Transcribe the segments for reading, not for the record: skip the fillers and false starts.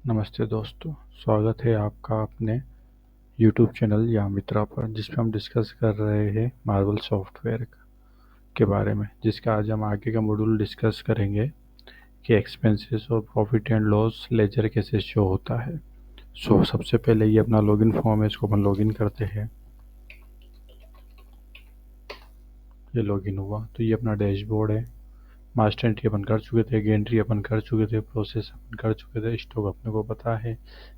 नमस्ते दोस्तों, स्वागत है आपका अपने YouTube चैनल या मित्रा पर, जिसमें हम डिस्कस कर रहे हैं मार्वल सॉफ्टवेयर के बारे में, जिसका आज हम आगे का मॉड्यूल डिस्कस करेंगे कि एक्सपेंसेस और प्रॉफिट एंड लॉस लेजर कैसे शो होता है। सबसे पहले ये अपना लॉगिन फॉर्म है, इसको अपन लॉगिन करते हैं। ये लॉगिन हुआ तो ये अपना डैशबोर्ड है। मास्टर एंट्री अपन कर चुके थे, एंट्री अपन कर चुके थे, प्रोसेस अपन कर चुके थे, स्टॉक अपने को पता है,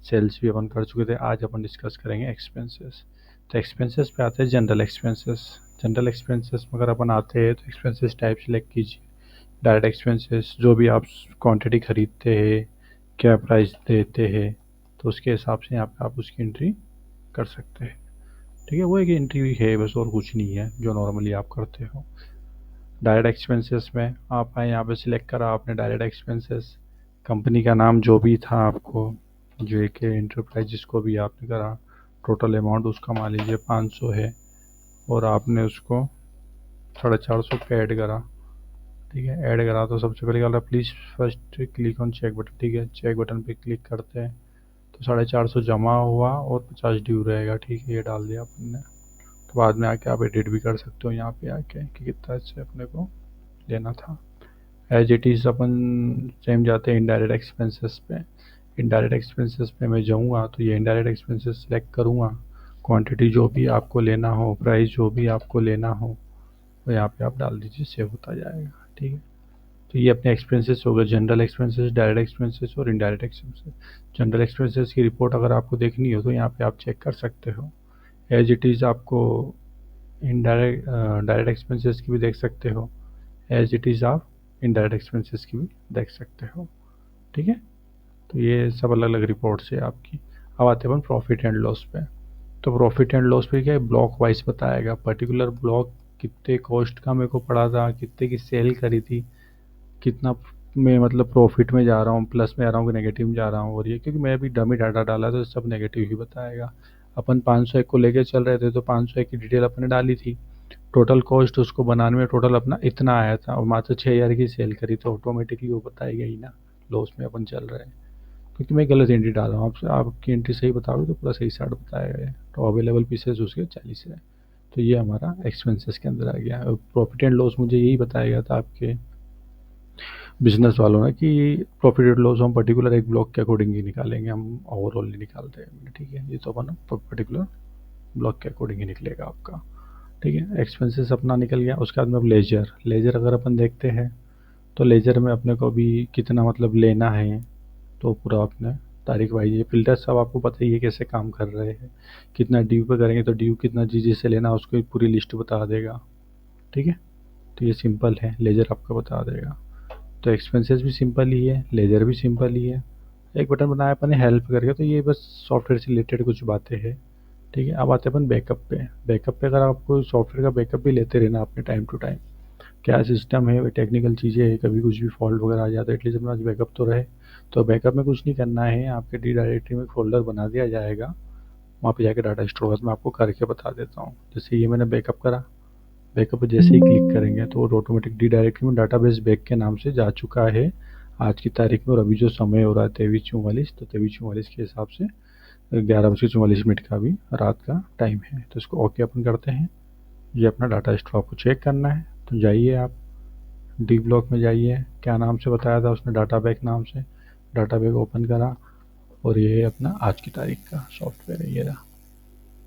सेल्स भी अपन कर चुके थे। आज अपन डिस्कस करेंगे एक्सपेंसेस। तो एक्सपेंसेस पे आते हैं जनरल एक्सपेंसेस। जनरल एक्सपेंसेस में अगर अपन आते हैं तो एक्सपेंसेस टाइप सेलेक्ट कीजिए। डायरेक्ट एक्सपेंसेस, जो भी आप क्वांटिटी खरीदते हैं, क्या प्राइस देते हैं, तो उसके हिसाब से यहाँ पे आप उसकी एंट्री कर सकते हैं। ठीक है, वो एक एंट्री है बस, और कुछ नहीं है जो नॉर्मली आप करते हो। डायरेक्ट एक्सपेंसेस में आप आए, यहाँ पे सिलेक्ट करा आपने डायरेक्ट एक्सपेंसेस, कंपनी का नाम जो भी था आपको, जो एक इंटरप्राइज जिसको भी आपने करा, टोटल अमाउंट उसका मान लीजिए 500 है, और आपने उसको 450 पे ऐड करा। ठीक है, ऐड करा तो सबसे पहले क्या, please first click on check button. ठीक है, चेक बटन पे क्लिक करते हैं तो 450 जमा हुआ और 50 ड्यू रहेगा। ठीक है, ये डाल दिया अपन ने। तो बाद में आके आप एडिट भी कर सकते हो यहाँ पे आके कि कितना इससे अपने को लेना था। एज इट इज़ अपन सेम जाते हैं इनडायरेक्ट एक्सपेंसेस पे। इनडायरेक्ट एक्सपेंसेस पे मैं जाऊँगा तो ये इनडायरेक्ट एक्सपेंसेस सेलेक्ट करूँगा, क्वांटिटी जो भी आपको लेना हो, प्राइस जो भी आपको लेना हो, तो यहाँ पे आप डाल दीजिए, सेव होता जाएगा। ठीक है, तो ये अपने एक्सपेंसेस हो गए, जनरल एक्सपेंसेस, डायरेक्ट एक्सपेंसेस और इनडायरेक्ट एक्सपेंसेस। जनरल एक्सपेंसेस की रिपोर्ट अगर आपको देखनी हो तो यहाँ पे आप चेक कर सकते हो। एज इट इज़ आपको इनडायरेक्ट डायरेक्ट एक्सपेंसेस की भी देख सकते हो, एज इट इज़ आप इनडायरेक्ट एक्सपेंसेस की भी देख सकते हो। ठीक है, तो ये सब अलग अलग रिपोर्ट्स है आपकी। अब आते हैं प्रॉफिट एंड लॉस पे। तो प्रॉफिट एंड लॉस पे क्या है, ब्लॉक वाइज बताएगा, पर्टिकुलर ब्लॉक कितने कॉस्ट का मेरे को पड़ा था, कितने की सेल करी थी, कितना मैं मतलब प्रॉफिट में जा रहा हूँ, प्लस में आ रहा हूँ कि नेगेटिव में जा रहा हूँ। और ये क्योंकि मैं अभी डमी डाटा डाला तो सब नेगेटिव ही बताएगा। अपन 501 को लेके चल रहे थे तो 501 की डिटेल अपने डाली थी, टोटल कॉस्ट उसको बनाने में टोटल अपना इतना आया था, और मात्र 6000 की सेल करी, तो ऑटोमेटिकली वो बताएगा ही ना लॉस में अपन चल रहे हैं, क्योंकि मैं गलत एंट्री डाल रहा हूँ। आपसे आपकी एंट्री सही बताओगे तो पूरा सही साइड बताएगा ये। तो अवेलेबल पीसेस उसके 40 है। तो ये हमारा एक्सपेंसेस के अंदर आ गया। प्रॉफिट एंड लॉस मुझे यही बताया था आपके बिजनेस वालों ने कि प्रॉफिट एंड लॉस हम पर्टिकुलर एक ब्लॉक के अकॉर्डिंग ही निकालेंगे, हम ओवरऑल नहीं निकालते हैं। ठीक है, ये तो अपन पर्टिकुलर ब्लॉक के अकॉर्डिंग ही निकलेगा आपका। ठीक है, एक्सपेंसेस अपना निकल गया। उसके बाद में अब लेजर, लेजर अगर अपन देखते हैं तो लेजर में अपने को भी कितना मतलब लेना है, तो पूरा अपने तारीख वाइज ये फिल्टर सब आपको पता ही है कैसे काम कर रहे हैं। कितना ड्यू पे करेंगे तो ड्यू कितना जी से लेना उसको पूरी लिस्ट बता देगा। ठीक है, तो ये सिंपल है, लेजर आपको बता देगा। तो एक्सपेंसेस भी सिंपल ही है, लेजर भी सिंपल ही है। एक बटन बनाया अपन ने हेल्प करके, तो ये बस सॉफ्टवेयर से रिलेटेड कुछ बातें हैं। ठीक है, अब आते हैं अपन बैकअप पे। बैकअप पे अगर आपको सॉफ्टवेयर का बैकअप भी लेते रहना अपने टाइम टू टाइम, क्या सिस्टम है, टेक्निकल चीज़ें हैं, कभी कुछ भी फॉल्ट वगैरह आ जाता है, एटलीस्ट अपना बैकअप तो रहे। तो बैकअप में कुछ नहीं करना है, आपके डी डायरेक्टरी में एक फोल्डर बना दिया जाएगा, वहाँ पे जाके डाटा स्टोर होगा। मैं आपको करके बता देता हूँ। जैसे ये मैंने बैकअप करा, बैकअप पे जैसे ही क्लिक करेंगे तो वो ऑटोमेटिक डी डायरेक्टरी में डाटाबेस बैक के नाम से जा चुका है आज की तारीख में। और अभी जो समय हो रहा है 23:44, तो 23:44 के हिसाब से 11:44 का भी रात का टाइम है। तो इसको ओके अपन करते हैं। ये अपना डाटा स्टोर आपको चेक करना है, तो जाइए आप डी ब्लॉक में जाइए, क्या नाम से बताया था उसने, डाटा बैक नाम से। डाटा बैक ओपन करा और ये है अपना आज की तारीख का सॉफ्टवेयर है, ये रहा।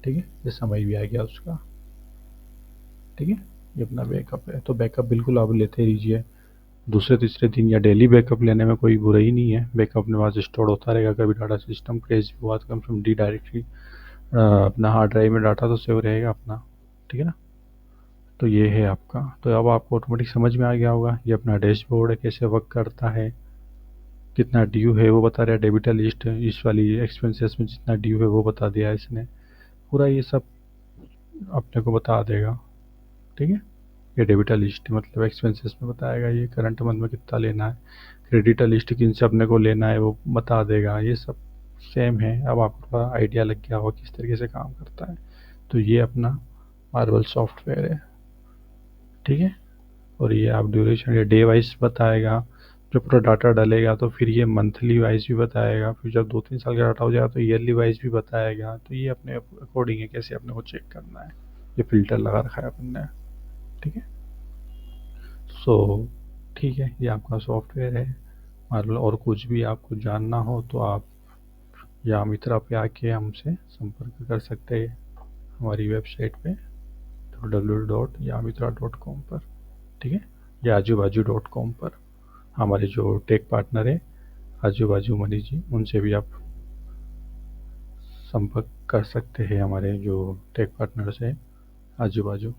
ठीक है, ये समय भी आ गया उसका। ठीक है, ये अपना बैकअप है। तो बैकअप बिल्कुल आप लेते रहिए, दूसरे तीसरे दिन या डेली बैकअप लेने में कोई बुराई नहीं है। बैकअप अपने पास स्टोर होता रहेगा, कभी डाटा सिस्टम क्रेश हुआ तो कम से कम डी डायरेक्टरी अपना हार्ड ड्राइव में डाटा तो सेव रहेगा अपना। ठीक है ना, तो ये है आपका। तो अब आपको ऑटोमेटिक समझ में आ गया होगा, ये अपना डैशबोर्ड है, कैसे वर्क करता है, कितना ड्यू है वो बता रहा है। डेबिटर लिस्ट इस वाली एक्सपेंसेस में जितना ड्यू है वो बता दिया है इसने, पूरा ये सब अपने को बता देगा। ठीक है, ये डेबिटर लिस्ट मतलब एक्सपेंसेस में बताएगा, ये करंट मंथ में कितना लेना है। क्रेडिटर लिस्ट किन से अपने को लेना है वो बता देगा। ये सब सेम है। अब आपको थोड़ा आइडिया लग गया होगा किस तरीके से काम करता है। तो ये अपना मार्वल सॉफ्टवेयर है। ठीक है, और ये आप ड्यूरेशन या डे वाइज बताएगा, जब पूरा डाटा डलेगा तो फिर ये मंथली वाइज भी बताएगा, फिर जब 2-3 साल का डाटा हो जाएगा तो ईयरली वाइज भी बताएगा। तो ये अपने अकॉर्डिंग है कैसे अपने को चेक करना है। ये फ़िल्टर लगा रखा है अपन ने, ठीक है। सो ठीक है, ये आपका सॉफ्टवेयर है। मतलब और कुछ भी आपको जानना हो तो आप या मित्रा पे आके हमसे संपर्क कर सकते हैं हमारी वेबसाइट पे www.yamitra.com पर, ठीक है, या आजूबाजू.com पर। हमारे जो टेक पार्टनर है आजू बाजू मनीष जी, उनसे भी आप संपर्क कर सकते हैं। हमारे जो टेक पार्टनर्स है आजू बाजू,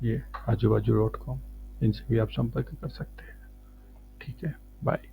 ये आजूबाजू.com, इनसे भी आप संपर्क कर सकते हैं। ठीक है, बाय।